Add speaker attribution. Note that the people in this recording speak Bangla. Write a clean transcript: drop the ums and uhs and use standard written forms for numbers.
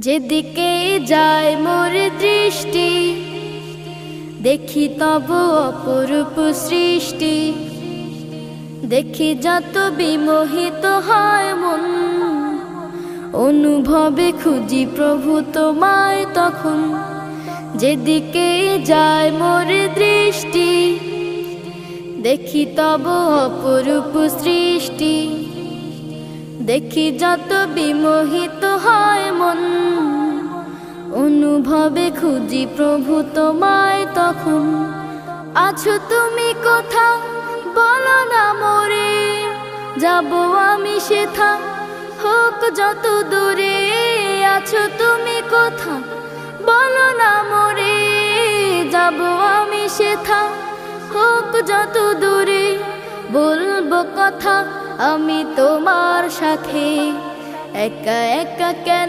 Speaker 1: যেদিকে যায় মোর দৃষ্টি দেখি তব অপরূপ সৃষ্টি, দেখি যত বিমোহিত হয় মন, অনুভবে খুঁজি প্রভু তোমায় তখন। যেদিকে যায় মোর দৃষ্টি দেখি তব অপরূপ সৃষ্টি, দেখি যত বিমোহিত হয় মন, অনুভবে খুঁজি প্রভু তোমায় তখন। আছো তুমি কোথা বলো না মোরে, যাব আমি সেথা হোক যত দূরে। আছো তুমি কোথা বলো না মোরে, যাব আমি সেথা হোক যত দূরে। বলবো কথা আমি তোমার সাথে, একা একা কেন